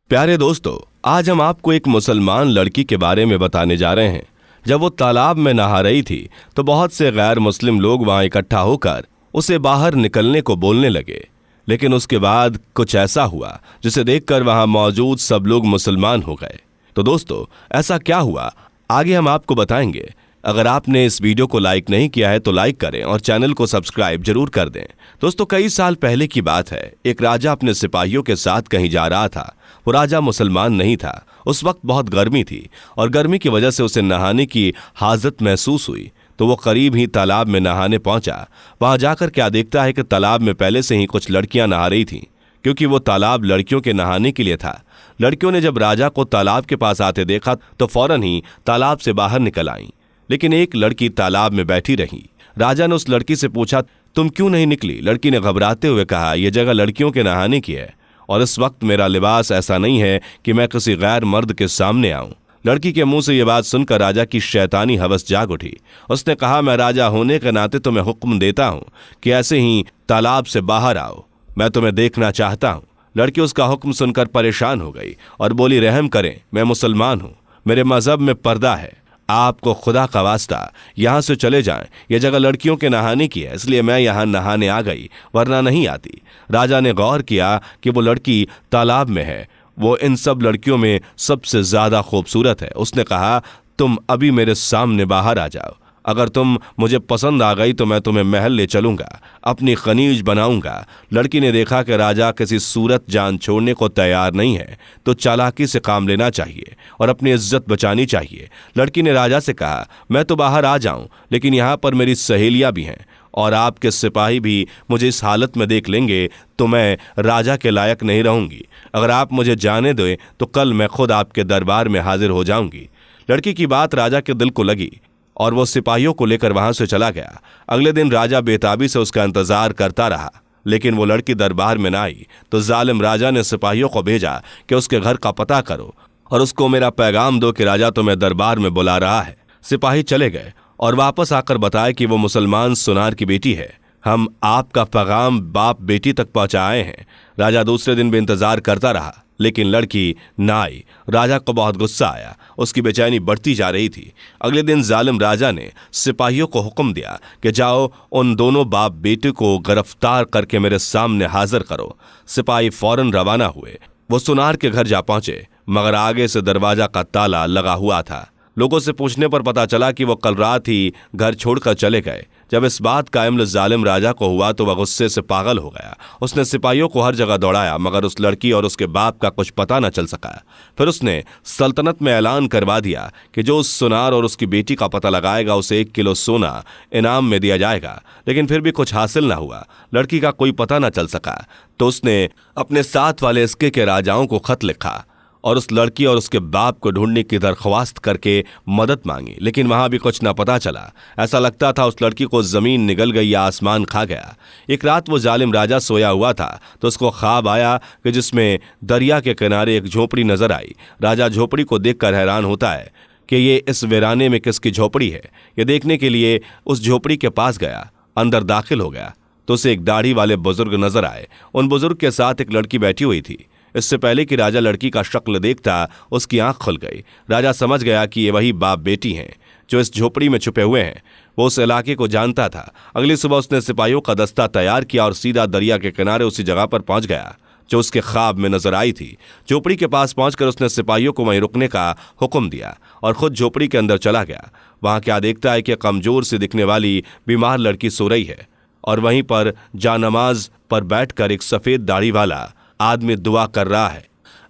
प्यारे दोस्तों, आज हम आपको एक मुसलमान लड़की के बारे में बताने जा रहे हैं। जब वो तालाब में नहा रही थी तो बहुत से गैर मुस्लिम लोग वहां इकट्ठा होकर उसे बाहर निकलने को बोलने लगे। लेकिन उसके बाद कुछ ऐसा हुआ जिसे देखकर वहां मौजूद सब लोग मुसलमान हो गए। तो दोस्तों, ऐसा क्या हुआ आगे हम आपको बताएंगे। अगर आपने इस वीडियो को लाइक नहीं किया है तो लाइक करें और चैनल को सब्सक्राइब जरूर कर दें। दोस्तों, कई साल पहले की बात है। एक राजा अपने सिपाहियों के साथ कहीं जा रहा था। वो राजा मुसलमान नहीं था। उस वक्त बहुत गर्मी थी और गर्मी की वजह से उसे नहाने की हाजत महसूस हुई। तो वो करीब ही तालाब में नहाने पहुंचा। वहां जाकर क्या देखता है कि तालाब में पहले से ही कुछ लड़कियां नहा रही थीं, क्योंकि वो तालाब लड़कियों के नहाने के लिए था। लड़कियों ने जब राजा को तालाब के पास आते देखा तो फौरन ही तालाब से बाहर निकल आईं। लेकिन एक लड़की तालाब में बैठी रही। राजा ने उस लड़की से पूछा, तुम क्यों नहीं निकली? लड़की ने घबराते हुए कहा, यह जगह लड़कियों के नहाने की है और इस वक्त मेरा लिबास ऐसा नहीं है कि मैं किसी गैर मर्द के सामने आऊं। लड़की के मुंह से यह बात सुनकर राजा की शैतानी हवस जाग उठी। उसने कहा, मैं राजा होने के नाते तुम्हें हुक्म देता हूं कि ऐसे ही तालाब से बाहर आओ, मैं तुम्हें देखना चाहता हूं। लड़की उसका हुक्म सुनकर परेशान हो गई और बोली, रहम करें, मैं मुसलमान हूं, मेरे मजहब में पर्दा है, आपको खुदा का वास्ता यहां से चले जाएं। यह जगह लड़कियों के नहाने की है, इसलिए मैं यहां नहाने आ गई, वरना नहीं आती। राजा ने गौर किया कि वो लड़की तालाब में है। वो इन सब लड़कियों में सबसे ज्यादा खूबसूरत है। उसने कहा, तुम अभी मेरे सामने बाहर आ जाओ। अगर तुम मुझे पसंद आ गई तो मैं तुम्हें महल ले चलूंगा, अपनी खनीज बनाऊंगा। लड़की ने देखा कि राजा किसी सूरत जान छोड़ने को तैयार नहीं है, तो चालाकी से काम लेना चाहिए और अपनी इज्जत बचानी चाहिए। लड़की ने राजा से कहा, मैं तो बाहर आ जाऊं, लेकिन यहाँ पर मेरी सहेलियां भी हैं और आपके सिपाही भी मुझे इस हालत में देख लेंगे तो मैं राजा के लायक नहीं रहूंगी। अगर आप मुझे जाने दें तो कल मैं खुद आपके दरबार में हाजिर हो जाऊंगी। लड़की की बात राजा के दिल को लगी और वो सिपाहियों को लेकर वहां से चला गया। अगले दिन राजा बेताबी से उसका इंतजार करता रहा, लेकिन वो लड़की दरबार में न आई। तो जालिम राजा ने सिपाहियों को भेजा कि उसके घर का पता करो और उसको मेरा पैगाम दो कि राजा तुम्हें दरबार में बुला रहा है। सिपाही चले गए और वापस आकर बताया कि वो मुसलमान सुनार की बेटी है। हम आपका पैगाम बाप बेटी तक पहुंचाए हैं। राजा दूसरे दिन भी इंतजार करता रहा, लेकिन लड़की ना आई। राजा को बहुत गुस्सा आया, उसकी बेचैनी बढ़ती जा रही थी। अगले दिन जालिम राजा ने सिपाहियों को हुक्म दिया कि जाओ उन दोनों बाप बेटे को गिरफ्तार करके मेरे सामने हाजिर करो। सिपाही फौरन रवाना हुए। वो सुनार के घर जा पहुंचे, मगर आगे से दरवाजा का ताला लगा हुआ था। लोगों से पूछने पर पता चला कि वो कल रात ही घर छोड़कर चले गए। जब इस बात का इल्म जालिम राजा को हुआ तो वह गुस्से से पागल हो गया। उसने सिपाहियों को हर जगह दौड़ाया, मगर उस लड़की और उसके बाप का कुछ पता न चल सका। फिर उसने सल्तनत में ऐलान करवा दिया कि जो उस सुनार और उसकी बेटी का पता लगाएगा उसे 1 किलो सोना इनाम में दिया जाएगा। लेकिन फिर भी कुछ हासिल न हुआ, लड़की का कोई पता न चल सका। तो उसने अपने साथ वाले इस्के के राजाओं को खत लिखा और उस लड़की और उसके बाप को ढूंढने की दरख्वास्त करके मदद मांगी, लेकिन वहां भी कुछ न पता चला। ऐसा लगता था उस लड़की को जमीन निगल गई या आसमान खा गया। एक रात वो जालिम राजा सोया हुआ था तो उसको ख्वाब आया कि जिसमें दरिया के किनारे एक झोपड़ी नजर आई। राजा झोपड़ी को देखकर हैरान होता है कि ये इस वीराने में किसकी झोपड़ी है। ये देखने के लिए उस झोपड़ी के पास गया, अंदर दाखिल हो गया तो उसे एक दाढ़ी वाले बुजुर्ग नजर आए। उन बुजुर्ग के साथ एक लड़की बैठी हुई थी। इससे पहले कि राजा लड़की का शक्ल देखता उसकी आंख खुल गई। राजा समझ गया कि ये वही बाप बेटी हैं जो इस झोपड़ी में छुपे हुए हैं। वो उस इलाके को जानता था। अगली सुबह उसने सिपाहियों का दस्ता तैयार किया और सीधा दरिया के किनारे उसी जगह पर पहुंच गया जो उसके ख्वाब में नजर आई थी। झोपड़ी के पास पहुंचकर उसने सिपाहियों को वहीं रुकने का हुक्म दिया और खुद झोपड़ी के अंदर चला गया। वहां क्या देखता है कि कमजोर से दिखने वाली बीमार लड़की सो रही है और वहीं पर जानमाज पर बैठकर एक सफेद दाढ़ी वाला आदमी दुआ कर रहा है,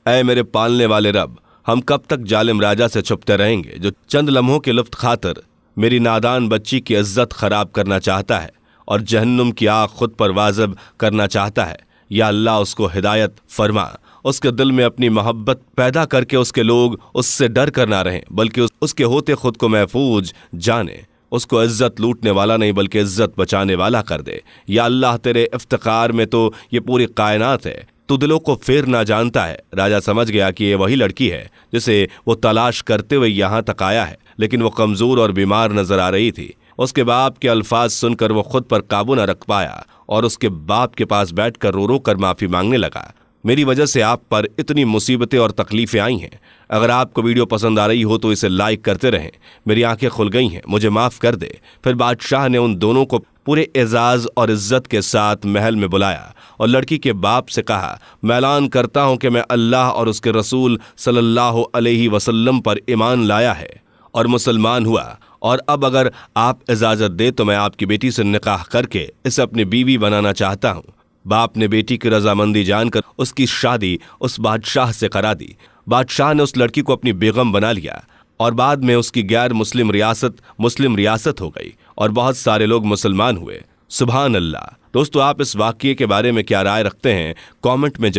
ऐ मेरे पालने वाले रब, हम कब तक जालिम राजा से छुपते रहेंगे जो चंद लम्हों के लुफ्त खातिर मेरी नादान बच्ची की इज्जत खराब करना चाहता है और जहन्नुम की आग खुद पर वाजिब करना चाहता है। या अल्लाह, उसको हिदायत फरमा, उसके दिल में अपनी मोहब्बत पैदा करके उसके लोग उससे डर कर ना रहें, बल्कि उसके होते खुद को महफूज जाने। उसको इज्जत लूटने वाला नहीं बल्कि इज्जत बचाने वाला कर दे। या अल्लाह, तेरे इफ्तिकार में तो ये पूरी कायनात है, तू दिलों को फेर ना जानता है। राजा समझ गया कि ये वही लड़की है जिसे वो तलाश करते हुए यहाँ तक आया है, लेकिन वो कमजोर और बीमार नजर आ रही थी। उसके बाप के अल्फाज सुनकर वो खुद पर काबू न रख पाया और उसके बाप के पास बैठकर रो रो कर माफी मांगने लगा। मेरी वजह से आप पर इतनी मुसीबतें और तकलीफें आई हैं। अगर आपको वीडियो पसंद आ रही हो तो इसे लाइक करते रहें। मेरी आंखें खुल गई हैं, मुझे माफ़ कर दे। फिर बादशाह ने उन दोनों को पूरे एजाज़ और इज्जत के साथ महल में बुलाया और लड़की के बाप से कहा, मैं ऐलान करता हूं कि मैं अल्लाह और उसके रसूल सल्लल्लाहु अलैहि वसल्लम पर ईमान लाया है और मुसलमान हुआ, और अब अगर आप इजाज़त दे तो मैं आपकी बेटी से निकाह करके इसे अपनी बीवी बनाना चाहता हूं। बाप ने बेटी की रजामंदी जानकर उसकी शादी उस बादशाह से करा दी। बादशाह ने उस लड़की को अपनी बेगम बना लिया और बाद में उसकी गैर मुस्लिम रियासत हो गई और बहुत सारे लोग मुसलमान हुए। सुभान अल्लाह। दोस्तों, आप इस वाक़ये के बारे में क्या राय रखते हैं? कमेंट में जरूर